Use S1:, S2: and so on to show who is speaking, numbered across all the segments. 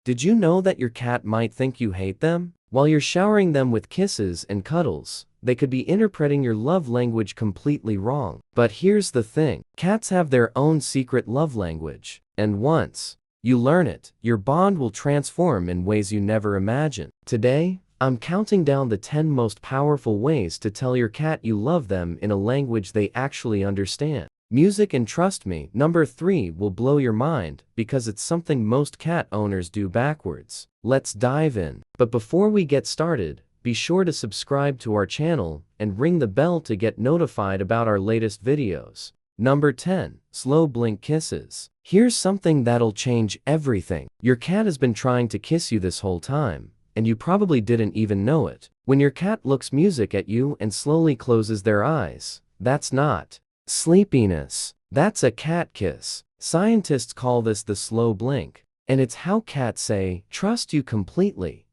S1: Did you know that your cat might think you hate them? While you're showering them with kisses and cuddles, they could be interpreting your love language completely wrong. But here's the thing, cats have their own secret love language, and once you learn it, your bond will transform in ways you never imagined. Today, I'm counting down the 10 most powerful ways to tell your cat you love them in a language they actually understand. Music, and trust me, number 3 will blow your mind because it's something most cat owners do backwards. Let's dive in. But before we get started, be sure to subscribe to our channel and ring the bell to get notified about our latest videos. Number 10. Slow blink kisses. Here's something that'll change everything. Your cat has been trying to kiss you this whole time, and you probably didn't even know it. When your cat looks music at you and slowly closes their eyes, that's not sleepiness. That's a cat kiss. Scientists call this the slow blink, and it's how cats say, "Trust you completely."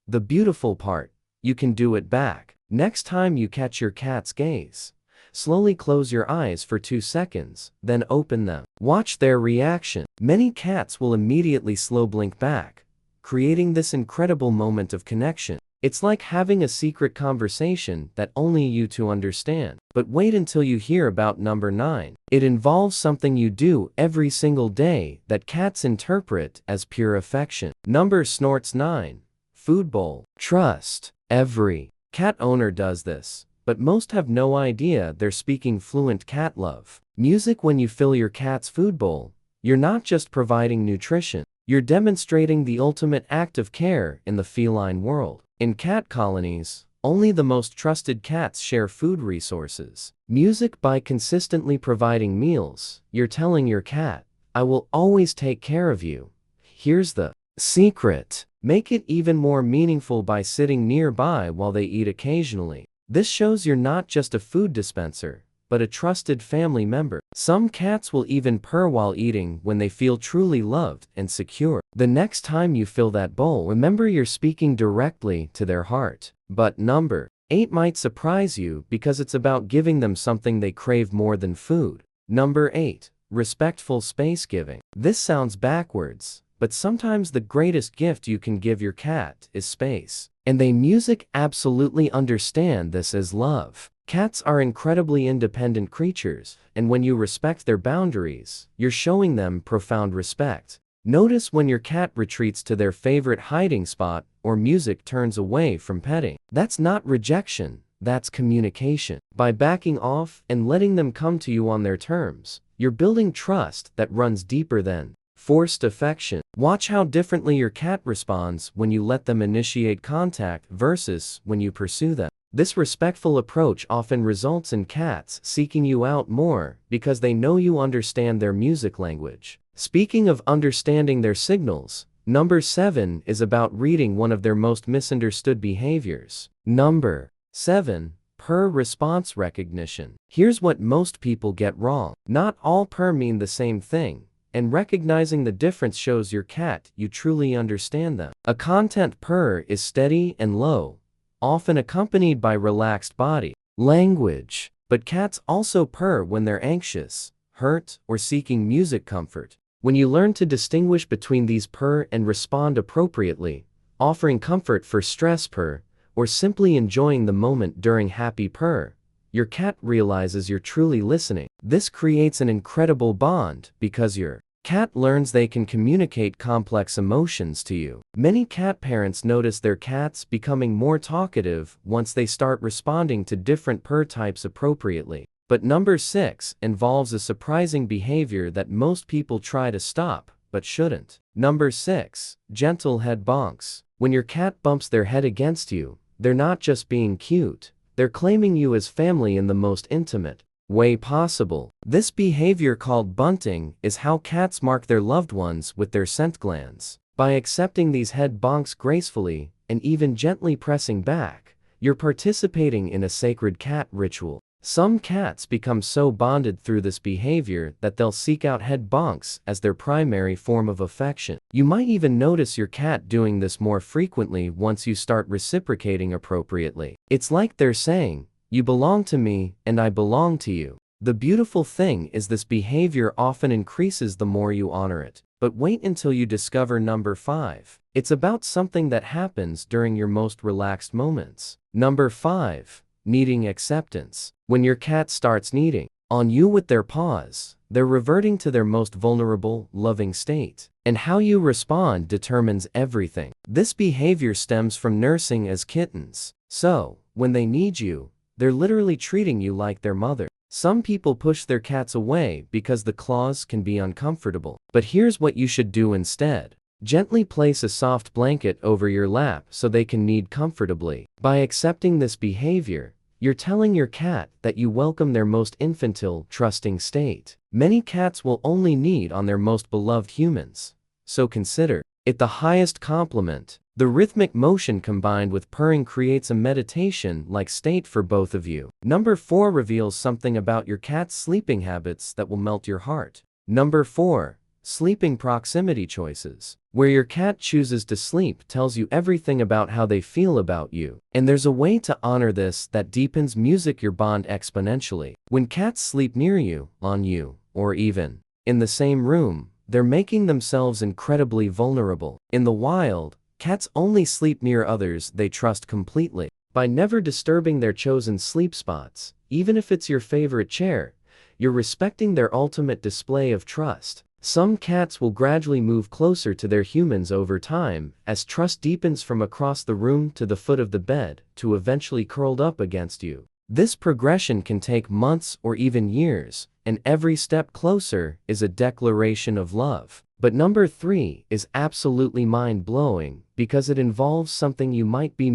S1: The beautiful part, you can do it back. Next time you catch your cat's gaze, slowly close your eyes for 2 seconds, then open them. Watch their reaction. Many cats will immediately slow blink back, creating this incredible moment of connection. It's like having a secret conversation that only you two understand. But wait until you hear about number 9. It involves something you do every single day that cats interpret as pure affection. Number snorts 9. Food bowl. Trust. Every cat owner does this, but most have no idea they're speaking fluent cat love. Music. When you fill your cat's food bowl, you're not just providing nutrition, you're demonstrating the ultimate act of care in the feline world. In cat colonies, only the most trusted cats share food resources. Music. By consistently providing meals, you're telling your cat, "I will always take care of you." Here's the secret. Make it even more meaningful by sitting nearby while they eat occasionally. This shows you're not just a food dispenser, but a trusted family member. Some cats will even purr while eating when they feel truly loved and secure. The next time you fill that bowl, remember you're speaking directly to their heart. But number 8 might surprise you because it's about giving them something they crave more than food. Number 8. Respectful space giving. This sounds backwards, but sometimes the greatest gift you can give your cat is space. And they music absolutely understand this as love. Cats are incredibly independent creatures, and when you respect their boundaries, you're showing them profound respect. Notice when your cat retreats to their favorite hiding spot or music turns away from petting. That's not rejection, that's communication. By backing off and letting them come to you on their terms, you're building trust that runs deeper than forced affection. Watch how differently your cat responds when you let them initiate contact versus when you pursue them. This respectful approach often results in cats seeking you out more because they know you understand their music language. Speaking of understanding their signals, number 7 is about reading one of their most misunderstood behaviors. Number 7. Purr response recognition. Here's what most people get wrong. Not all purr mean the same thing, and recognizing the difference shows your cat you truly understand them. A content purr is steady and low, often accompanied by relaxed body language. But cats also purr when they're anxious, hurt, or seeking music comfort. When you learn to distinguish between these purr and respond appropriately, offering comfort for stress purr, or simply enjoying the moment during happy purr, your cat realizes you're truly listening. This creates an incredible bond because your cat learns they can communicate complex emotions to you. Many cat parents notice their cats becoming more talkative once they start responding to different purr types appropriately. But number 6 involves a surprising behavior that most people try to stop, but shouldn't. Number 6. Gentle head bonks. When your cat bumps their head against you, they're not just being cute, they're claiming you as family in the most intimate way possible. This behavior, called bunting, is how cats mark their loved ones with their scent glands. By accepting these head bonks gracefully, and even gently pressing back, you're participating in a sacred cat ritual. Some cats become so bonded through this behavior that they'll seek out head bonks as their primary form of affection. You might even notice your cat doing this more frequently once you start reciprocating appropriately. It's like they're saying, "You belong to me, and I belong to you." The beautiful thing is this behavior often increases the more you honor it. But wait until you discover number 5. It's about something that happens during your most relaxed moments. Number 5. Needing acceptance. When your cat starts kneading on you with their paws, they're reverting to their most vulnerable, loving state. And how you respond determines everything. This behavior stems from nursing as kittens. So, when they need you, they're literally treating you like their mother. Some people push their cats away because the claws can be uncomfortable. But here's what you should do instead. Gently place a soft blanket over your lap so they can knead comfortably. By accepting this behavior, you're telling your cat that you welcome their most infantile, trusting state. Many cats will only knead on their most beloved humans, so consider it the highest compliment. The rhythmic motion combined with purring creates a meditation-like state for both of you. Number 4 reveals something about your cat's sleeping habits that will melt your heart. Number 4. Sleeping proximity choices. Where your cat chooses to sleep tells you everything about how they feel about you. And there's a way to honor this that deepens your bond exponentially. When cats sleep near you, on you, or even in the same room, they're making themselves incredibly vulnerable. In the wild, cats only sleep near others they trust completely. By never disturbing their chosen sleep spots, even if it's your favorite chair, you're respecting their ultimate display of trust. Some cats will gradually move closer to their humans over time, as trust deepens from across the room to the foot of the bed, to eventually curled up against you. This progression can take months or even years, and every step closer is a declaration of love. But number 3 is absolutely mind-blowing, because it involves something you might be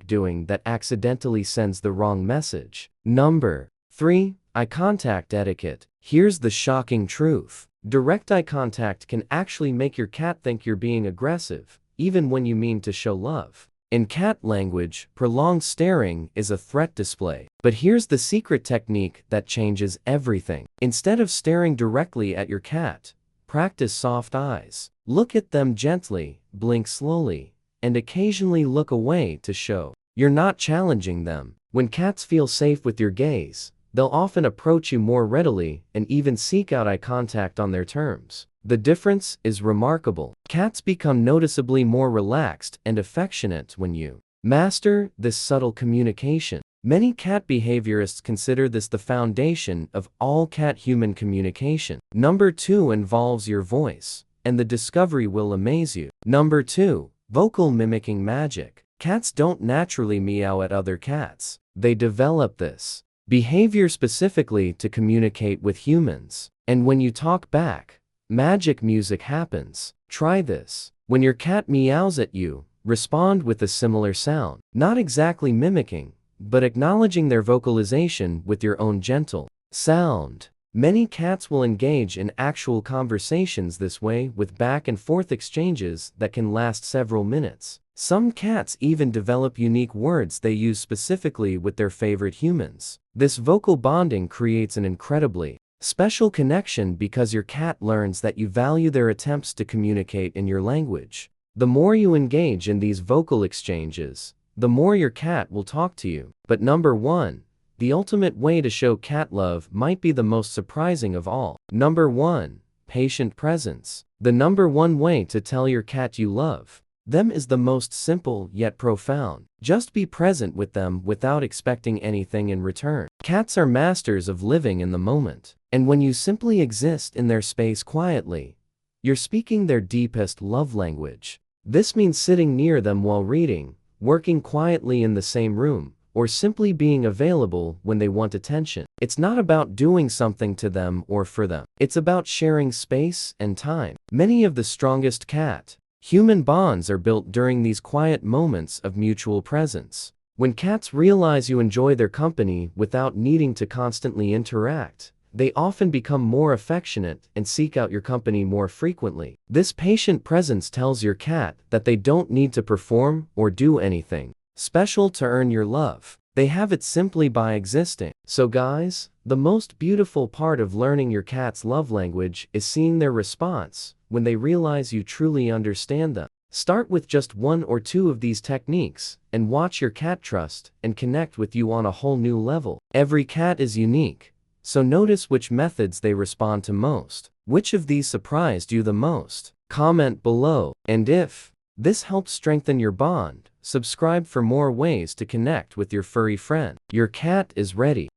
S1: doing that accidentally sends the wrong message. Number 3. Eye contact etiquette. Here's the shocking truth. Direct eye contact can actually make your cat think you're being aggressive, even when you mean to show love. In cat language, prolonged staring is a threat display. But here's the secret technique that changes everything. Instead of staring directly at your cat, practice soft eyes. Look at them gently, blink slowly, and occasionally look away to show you're not challenging them. When cats feel safe with your gaze, they'll often approach you more readily and even seek out eye contact on their terms. The difference is remarkable. Cats become noticeably more relaxed and affectionate when you master this subtle communication. Many cat behaviorists consider this the foundation of all cat-human communication. Number 2 involves your voice, and the discovery will amaze you. Number 2. Vocal mimicking magic. Cats don't naturally meow at other cats. They develop this behavior specifically to communicate with humans. And when you talk back, magic music happens. Try this. When your cat meows at you, respond with a similar sound. Not exactly mimicking, but acknowledging their vocalization with your own gentle sound. Many cats will engage in actual conversations this way, with back and forth exchanges that can last several minutes. Some cats even develop unique words they use specifically with their favorite humans. This vocal bonding creates an incredibly special connection because your cat learns that you value their attempts to communicate in your language. The more you engage in these vocal exchanges, the more your cat will talk to you. But number 1, the ultimate way to show cat love might be the most surprising of all. Number 1, patient presence. The number 1 way to tell your cat you love them is the most simple yet profound. Just be present with them without expecting anything in return. Cats are masters of living in the moment, and when you simply exist in their space quietly, you're speaking their deepest love language. This means sitting near them while reading, working quietly in the same room, or simply being available when they want attention. It's not about doing something to them or for them. It's about sharing space and time. Many of the strongest cat-human bonds are built during these quiet moments of mutual presence. When cats realize you enjoy their company without needing to constantly interact, they often become more affectionate and seek out your company more frequently. This patient presence tells your cat that they don't need to perform or do anything special to earn your love. They have it simply by existing. So guys, the most beautiful part of learning your cat's love language is seeing their response when they realize you truly understand them. Start with just 1 or 2 of these techniques and watch your cat trust and connect with you on a whole new level. Every cat is unique, so notice which methods they respond to most. Which of these surprised you the most? Comment below. And if This helps strengthen your bond. Subscribe for more ways to connect with your furry friend. Your cat is ready.